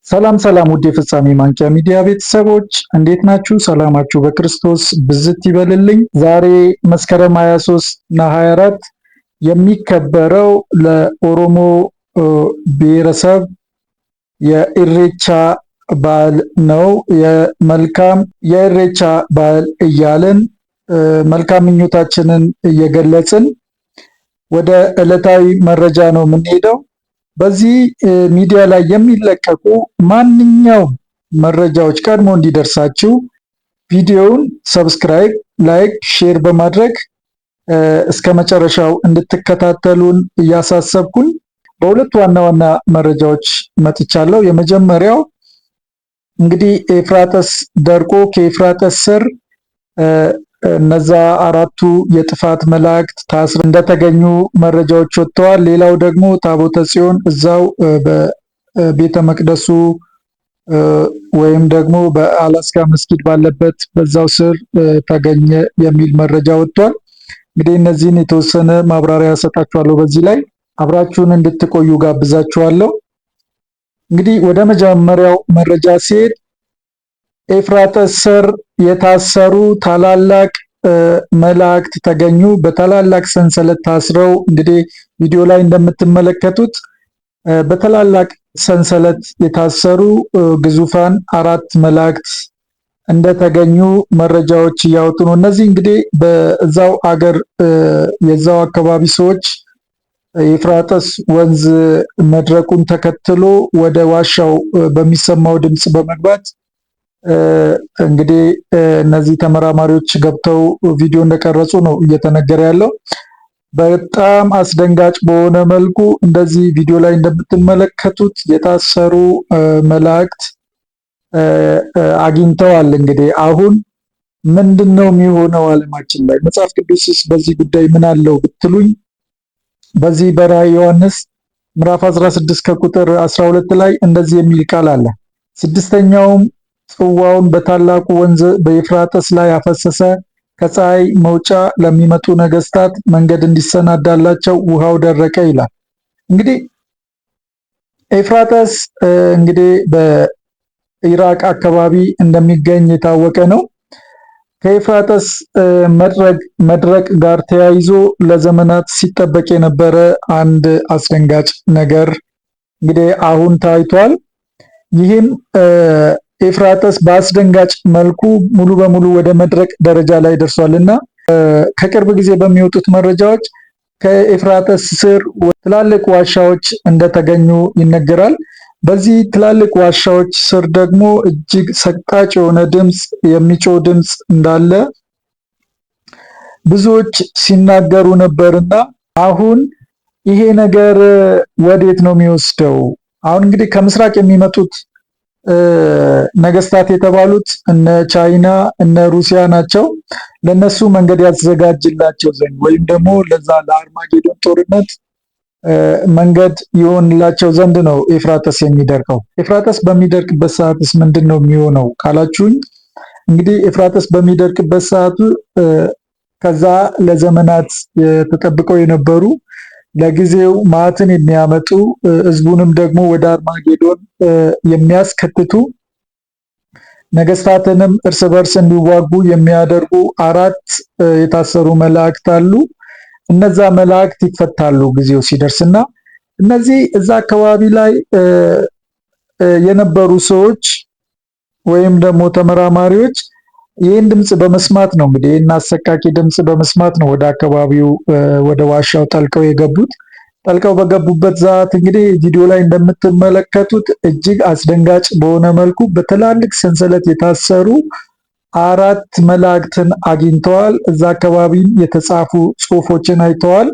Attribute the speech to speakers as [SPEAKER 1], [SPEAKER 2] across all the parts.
[SPEAKER 1] ሰላም ሰላም ውድ የፍጻሜ ማንቂያ ሚዲያ ቤተሰቦች እንዴት ናችሁ? ሰላማችሁ በክርስቶስ ብዝት ይበልልኝ። ዛሬ መስከረም 23 እና 24 የሚከበረው ለኦሮሞ ብሔረሰብ የኢሬቻ በዓል ነው። የመልካም የኢሬቻ በዓል እያልን መልካም ምኞታችንን እየገለጽን ወደ ዕለታዊ መረጃ ነው የምንሄደው። በዚህ ሚዲያ ላይ የሚለቀቁ ማንኛውም መረጃዎች ቀድሞ እንዲደርሳችሁ ቪዲዮውን ሰብስክራይብ፣ ላይክ፣ ሼር በማድረግ እስከ መጨረሻው እንድትከታተሉን እያሳሰብኩኝ በሁለት ዋና ዋና መረጃዎች መጥቻለሁ። የመጀመሪያው እንግዲህ ኤፍራጥስ ደርቆ ከኤፍራጥስ ስር እነዛ አራቱ የጥፋት መላእክት ታስረው እንደተገኙ መረጃዎች ወጥተዋል። ሌላው ደግሞ ታቦተ ጽዮን እዛው በቤተ መቅደሱ ወይም ደግሞ በአላስካ መስጊድ ባለበት በዛው ስር ተገኘ የሚል መረጃ ወጥቷል። እንግዲህ እነዚህን የተወሰነ ማብራሪያ ሰጣችኋለሁ። በዚህ ላይ አብራችሁን እንድትቆዩ ጋብዛችኋለሁ። እንግዲህ ወደ መጀመሪያው መረጃ ሲሄድ ኤፍራጥስ ስር የታሰሩ ታላላቅ መላእክት ተገኙ። በታላላቅ ሰንሰለት ታስረው እንግዲህ ቪዲዮ ላይ እንደምትመለከቱት በታላላቅ ሰንሰለት የታሰሩ ግዙፋን አራት መላእክት እንደተገኙ መረጃዎች እያወጡ ነው። እነዚህ እንግዲህ በዛው አገር የዛው አካባቢ ሰዎች የኤፍራጥስ ወንዝ መድረቁን ተከትሎ ወደ ዋሻው በሚሰማው ድምፅ በመግባት እንግዲህ እነዚህ ተመራማሪዎች ገብተው ቪዲዮ እንደቀረጹ ነው እየተነገረ ያለው። በጣም አስደንጋጭ በሆነ መልኩ እንደዚህ ቪዲዮ ላይ እንደምትመለከቱት የታሰሩ መላእክት አግኝተዋል። እንግዲህ አሁን ምንድነው የሚሆነው ዓለማችን ላይ? መጽሐፍ ቅዱስስ በዚህ ጉዳይ ምን አለው ብትሉኝ በዚህ በራዕየ ዮሐንስ ምዕራፍ 16 ከቁጥር 12 ላይ እንደዚህ የሚል ቃል አለ። ስድስተኛውም ጽዋውን በታላቁ ወንዝ በኤፍራጥስ ላይ አፈሰሰ፣ ከፀሐይ መውጫ ለሚመጡ ነገስታት መንገድ እንዲሰናዳላቸው ውሃው ደረቀ ይላል። እንግዲህ ኤፍራጥስ እንግዲህ በኢራቅ አካባቢ እንደሚገኝ የታወቀ ነው። ከኤፍራጥስ መድረቅ ጋር ተያይዞ ለዘመናት ሲጠበቅ የነበረ አንድ አስደንጋጭ ነገር እንግዲህ አሁን ታይቷል። ይህም ኤፍራጥስ በአስደንጋጭ መልኩ ሙሉ በሙሉ ወደ መድረቅ ደረጃ ላይ ደርሷል እና ከቅርብ ጊዜ በሚወጡት መረጃዎች ከኤፍራጥስ ስር ትላልቅ ዋሻዎች እንደተገኙ ይነገራል። በዚህ ትላልቅ ዋሻዎች ስር ደግሞ እጅግ ሰቅጣጭ የሆነ ድምፅ፣ የሚጮህ ድምፅ እንዳለ ብዙዎች ሲናገሩ ነበርና አሁን ይሄ ነገር ወዴት ነው የሚወስደው? አሁን እንግዲህ ከምስራቅ የሚመጡት ነገስታት የተባሉት እነ ቻይና እነ ሩሲያ ናቸው። ለነሱ መንገድ ያዘጋጅላቸው ዘንድ ወይም ደግሞ ለዛ ለአርማጌዶን ጦርነት መንገድ ይሆንላቸው ዘንድ ነው ኤፍራጥስ የሚደርቀው። ኤፍራጥስ በሚደርቅበት ሰዓትስ ምንድን ነው የሚሆነው ካላችሁኝ፣ እንግዲህ ኤፍራጥስ በሚደርቅበት ሰዓቱ ከዛ ለዘመናት ተጠብቀው የነበሩ ለጊዜው መዓትን የሚያመጡ ህዝቡንም ደግሞ ወደ አርማጌዶን የሚያስከትቱ ነገስታትንም እርስ በርስ እንዲዋጉ የሚያደርጉ አራት የታሰሩ መላእክት አሉ። እነዛ መላእክት ይፈታሉ ጊዜው ሲደርስና እነዚህ እዛ አካባቢ ላይ የነበሩ ሰዎች ወይም ደግሞ ተመራማሪዎች ይህን ድምፅ በመስማት ነው እንግዲህ ይህን አሰቃቂ ድምፅ በመስማት ነው ወደ አካባቢው ወደ ዋሻው ጠልቀው የገቡት። ጠልቀው በገቡበት ሰዓት እንግዲህ ቪዲዮ ላይ እንደምትመለከቱት እጅግ አስደንጋጭ በሆነ መልኩ በትላልቅ ሰንሰለት የታሰሩ አራት መላእክትን አግኝተዋል። እዛ አካባቢ የተጻፉ ጽሑፎችን አይተዋል።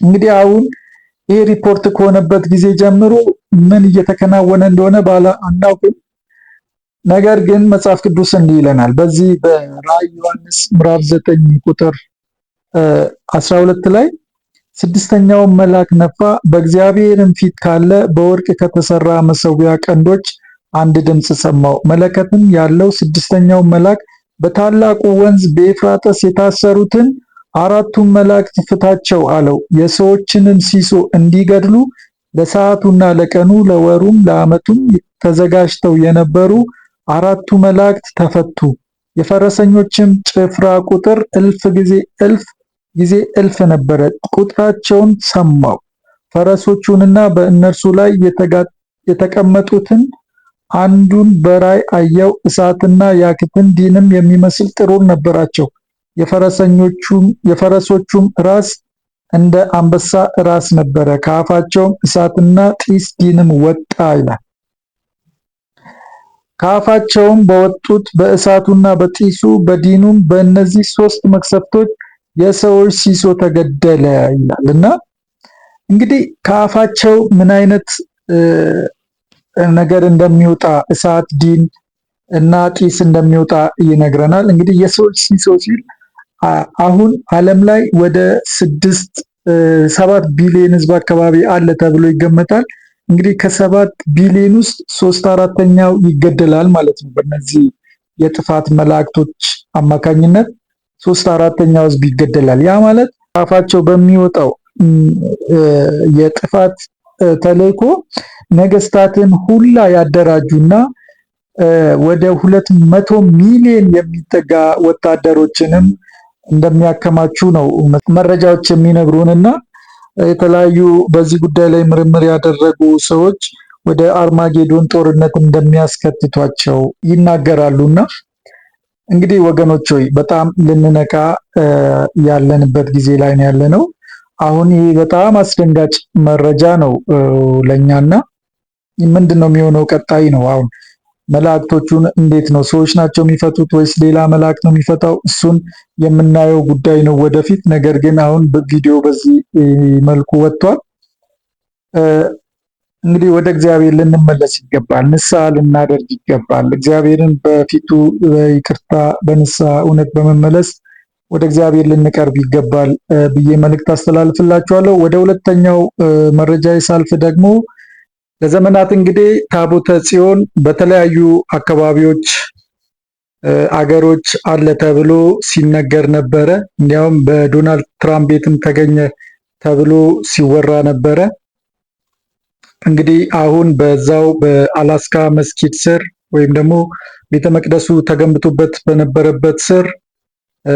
[SPEAKER 1] እንግዲህ አሁን ይሄ ሪፖርት ከሆነበት ጊዜ ጀምሮ ምን እየተከናወነ እንደሆነ አናውቅም። ነገር ግን መጽሐፍ ቅዱስ እንዲህ ይለናል። በዚህ በራዕየ ዮሐንስ ምዕራፍ 9 ቁጥር 12 ላይ ስድስተኛውን መልአክ ነፋ፣ በእግዚአብሔርም ፊት ካለ በወርቅ ከተሰራ መሠዊያ ቀንዶች አንድ ድምፅ ሰማሁ። መለከትም ያለው ስድስተኛው መልአክ በታላቁ ወንዝ በኤፍራጥስ የታሰሩትን አራቱን መላእክት ፍታቸው አለው። የሰዎችንም ሲሶ እንዲገድሉ ለሰዓቱና ለቀኑ ለወሩም ለዓመቱም ተዘጋጅተው የነበሩ 4ቱ መላእክት ተፈቱ። የፈረሰኞችም ጭፍራ ቁጥር እልፍ ጊዜ እልፍ ነበረ። ቁጥራቸውን ሰማው። ፈረሶቹንና በእነርሱ ላይ የተቀመጡትን አንዱን በራእይ አየሁ። እሳትና ያክንት ዲንም የሚመስል ጥሩር ነበራቸው። የፈረሶቹም ራስ እንደ አንበሳ ራስ ነበረ። ከአፋቸውም እሳትና ጢስ ዲንም ወጣ ይላል። ከአፋቸውም በወጡት በእሳቱና በጢሱ በዲኑም በእነዚህ 3 መቅሰፍቶች የሰዎች ሲሶ ተገደለ ይላል እና እንግዲህ ከአፋቸው ምን አይነት ነገር እንደሚወጣ እሳት፣ ዲን እና ጢስ እንደሚወጣ ይነግረናል። እንግዲህ የሰዎች ሲሶ ሲል አሁን ዓለም ላይ ወደ 7 ቢሊዮን ሕዝብ አካባቢ አለ ተብሎ ይገመታል። እንግዲህ ከ7 ቢሊዮን ውስጥ 3/4ኛው ይገደላል ማለት ነው። በእነዚህ የጥፋት መላእክቶች አማካኝነት 3/4ኛው ሕዝብ ይገደላል። ያ ማለት አፋቸው በሚወጣው የጥፋት ተልእኮ ነገስታትን ሁላ ያደራጁና ወደ 200 ሚሊዮን የሚጠጋ ወታደሮችንም እንደሚያከማቹ ነው መረጃዎች የሚነግሩንና የተለያዩ በዚህ ጉዳይ ላይ ምርምር ያደረጉ ሰዎች ወደ አርማጌዶን ጦርነት እንደሚያስከትቷቸው ይናገራሉና እንግዲህ ወገኖች ሆይ በጣም ልንነቃ ያለንበት ጊዜ ላይ ነው ያለነው። አሁን ይህ በጣም አስደንጋጭ መረጃ ነው ለኛና ምንድነው የሚሆነው ቀጣይ ነው። አሁን መላእክቶቹን እንዴት ነው ሰዎች ናቸው የሚፈቱት ወይስ ሌላ መልአክ ነው የሚፈታው? እሱን የምናየው ጉዳይ ነው ወደፊት። ነገር ግን አሁን በቪዲዮ በዚህ መልኩ ወጥቷል። እንግዲህ ወደ እግዚአብሔር ልንመለስ ይገባል። ንስሐ ልናደርግ ይገባል። እግዚአብሔርን በፊቱ ይቅርታ በንስሐ እውነት በመመለስ ወደ እግዚአብሔር ልንቀርብ ይገባል ብዬ መልእክት አስተላልፍላችኋለሁ። ወደ ሁለተኛው መረጃ ሳልፍ ደግሞ ለዘመናት እንግዲህ ታቦተ ጽዮን በተለያዩ አካባቢዎች አገሮች አለ ተብሎ ሲነገር ነበረ። እንዲያውም በዶናልድ ትራምፕ ቤትም ተገኘ ተብሎ ሲወራ ነበረ። እንግዲህ አሁን በዛው በአላስካ መስጊድ ስር ወይም ደግሞ ቤተ መቅደሱ ተገንብቶበት በነበረበት ስር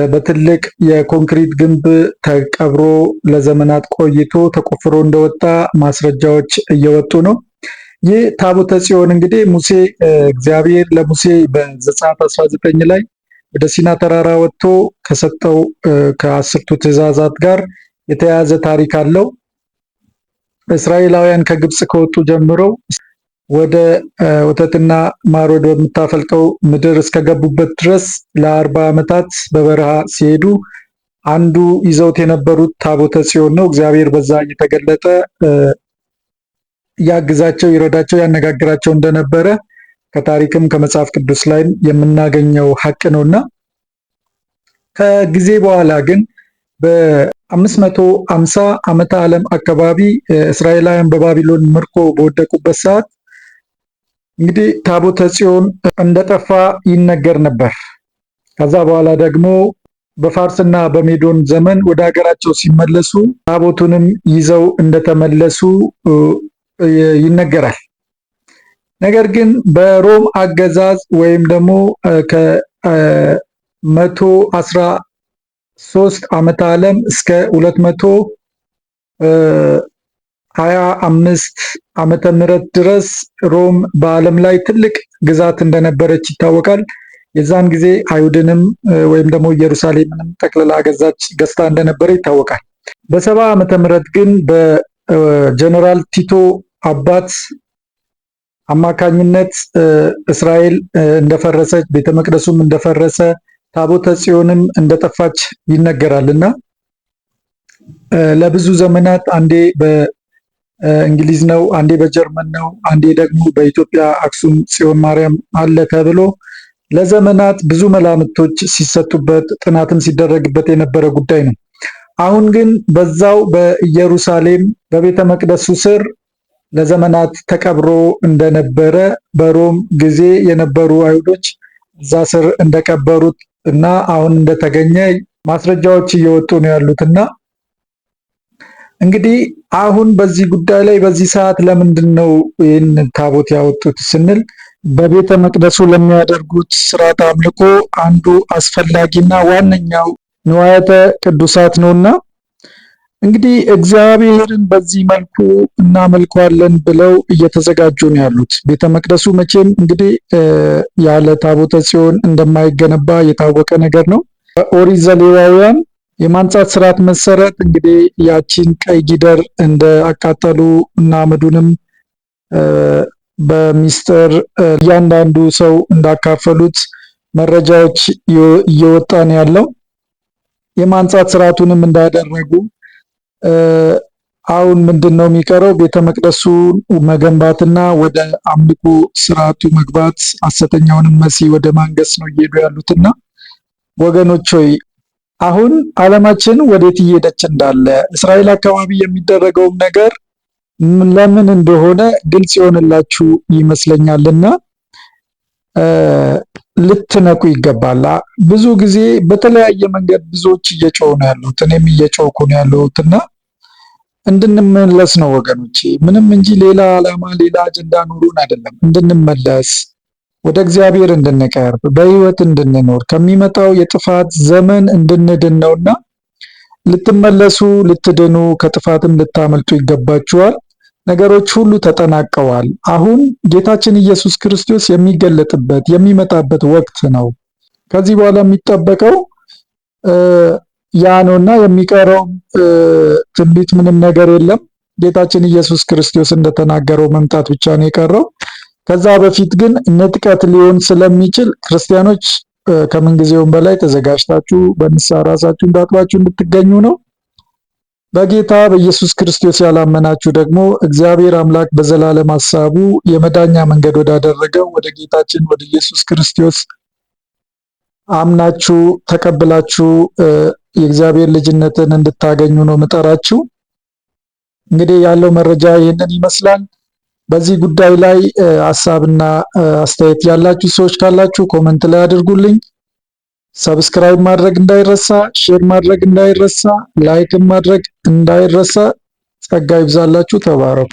[SPEAKER 1] በትልቅ የኮንክሪት ግንብ ተቀብሮ ለዘመናት ቆይቶ ተቆፍሮ እንደወጣ ማስረጃዎች እየወጡ ነው። ይህ ታቦተ ጽዮን እንግዲህ እግዚአብሔር ለሙሴ በዘጸአት 19 ላይ ወደ ሲና ተራራ ወጥቶ ከሰጠው ከ10ቱ ትእዛዛት ጋር የተያያዘ ታሪክ አለው። እስራኤላውያን ከግብጽ ከወጡ ጀምሮ ወደ ወተትና ማር ወደምታፈልቀው ምድር እስከገቡበት ድረስ ለ40 ዓመታት በበረሃ ሲሄዱ አንዱ ይዘውት የነበሩት ታቦተ ጽዮን ነው። እግዚአብሔር በዛ እየተገለጠ ያግዛቸው፣ ይረዳቸው፣ ያነጋግራቸው እንደነበረ ከታሪክም ከመጽሐፍ ቅዱስ ላይ የምናገኘው ሐቅ ነውና ከጊዜ በኋላ ግን በ550 ዓመተ ዓለም አካባቢ እስራኤላውያን በባቢሎን ምርኮ በወደቁበት ሰዓት እንግዲህ ታቦተ ጽዮን እንደጠፋ ይነገር ነበር። ከዛ በኋላ ደግሞ በፋርስና በሜዶን ዘመን ወደ ሀገራቸው ሲመለሱ ታቦቱንም ይዘው እንደተመለሱ ይነገራል። ነገር ግን በሮም አገዛዝ ወይም ደግሞ ከ113 ዓመተ ዓለም እስከ 225 ዓመተ ምህረት ድረስ ሮም በዓለም ላይ ትልቅ ግዛት እንደነበረች ይታወቃል። የዛን ጊዜ አይሁድንም ወይም ደግሞ ኢየሩሳሌምንም ጠቅልላ ገዝታ እንደነበረ ይታወቃል። በ70 ዓመተ ምህረት ግን በጀነራል ቲቶ አባት አማካኝነት እስራኤል እንደፈረሰች፣ ቤተ መቅደሱም እንደፈረሰ፣ ታቦተ ጽዮንም እንደጠፋች ይነገራልና ለብዙ ዘመናት አንዴ በእንግሊዝ ነው፣ አንዴ በጀርመን ነው፣ አንዴ ደግሞ በኢትዮጵያ አክሱም ጽዮን ማርያም አለ ተብሎ ለዘመናት ብዙ መላምቶች ሲሰጡበት ጥናትም ሲደረግበት የነበረ ጉዳይ ነው። አሁን ግን በዛው በኢየሩሳሌም በቤተ መቅደሱ ስር ለዘመናት ተቀብሮ እንደነበረ በሮም ጊዜ የነበሩ አይሁዶች እዛ ስር እንደቀበሩት እና አሁን እንደተገኘ ማስረጃዎች እየወጡ ነው ያሉትና እንግዲህ አሁን በዚህ ጉዳይ ላይ በዚህ ሰዓት ለምንድን ነው ይህን ታቦት ያወጡት ስንል በቤተ መቅደሱ ለሚያደርጉት ስርዓተ አምልኮ አንዱ አስፈላጊና ዋነኛው ንዋያተ ቅዱሳት ነውና እንግዲህ እግዚአብሔርን በዚህ መልኩ እናመልከዋለን ብለው እየተዘጋጁ ነው ያሉት። ቤተ መቅደሱ መቼም እንግዲህ ያለ ታቦተ ጽዮን እንደማይገነባ የታወቀ ነገር ነው። ኦሪት ዘሌዋውያን የማንጻት ስርዓት መሰረት እንግዲህ ያቺን ቀይ ጊደር እንደ አቃጠሉ እና አመዱንም በሚስጥር እያንዳንዱ ሰው እንዳካፈሉት መረጃዎች እየወጣ ነው ያለው። የማንጻት ስርዓቱንም እንዳደረጉ አሁን ምንድን ነው የሚቀረው? ቤተ መቅደሱን መገንባትና ወደ አምልኮ ስርዓቱ መግባት፣ ሐሰተኛውንም መሲህ ወደ ማንገስ ነው እየሄዱ ያሉትና ወገኖች ሆይ አሁን ዓለማችን ወዴት እየሄደች እንዳለ እስራኤል አካባቢ የሚደረገውም ነገር ለምን እንደሆነ ግልጽ ይሆንላችሁ ይመስለኛልና ልትነቁ ይገባል። ብዙ ጊዜ በተለያየ መንገድ ብዙዎች እየጮሁ ነው ያሉት፣ እኔም እየጮህኩ ነው ያለሁትና እንድንመለስ ነው ወገኖቼ። ምንም እንጂ ሌላ ዓላማ ሌላ አጀንዳ ኑሮን አይደለም። እንድንመለስ ወደ እግዚአብሔር እንድንቀርብ በህይወት እንድንኖር ከሚመጣው የጥፋት ዘመን እንድንድን ነውና ልትመለሱ ልትድኑ ከጥፋትም ልታመልጡ ይገባችኋል። ነገሮች ሁሉ ተጠናቀዋል። አሁን ጌታችን ኢየሱስ ክርስቶስ የሚገለጥበት የሚመጣበት ወቅት ነው። ከዚህ በኋላ የሚጠበቀው ያ ነውና የሚቀረው ትንቢት ምንም ነገር የለም። ጌታችን ኢየሱስ ክርስቶስ እንደተናገረው መምጣት ብቻ ነው የቀረው። ከዛ በፊት ግን ንጥቀት ሊሆን ስለሚችል ክርስቲያኖች ከምንጊዜውም በላይ ተዘጋጅታችሁ በንስሐ ራሳችሁን ታጥባችሁ እንድትገኙ ነው። በጌታ በኢየሱስ ክርስቶስ ያላመናችሁ ደግሞ እግዚአብሔር አምላክ በዘላለም ሐሳቡ የመዳኛ መንገድ ወዳደረገው ወደ ጌታችን ወደ ኢየሱስ ክርስቶስ አምናችሁ ተቀብላችሁ የእግዚአብሔር ልጅነትን እንድታገኙ ነው ምጠራችሁ። እንግዲህ ያለው መረጃ ይህንን ይመስላል። በዚህ ጉዳይ ላይ ሐሳብና አስተያየት ያላችሁ ሰዎች ካላችሁ ኮመንት ላይ አድርጉልኝ። ሰብስክራይብ ማድረግ እንዳይረሳ፣ ሼር ማድረግ እንዳይረሳ፣ ላይክ ማድረግ እንዳይረሳ። ጸጋ ይብዛላችሁ። ተባረኩ።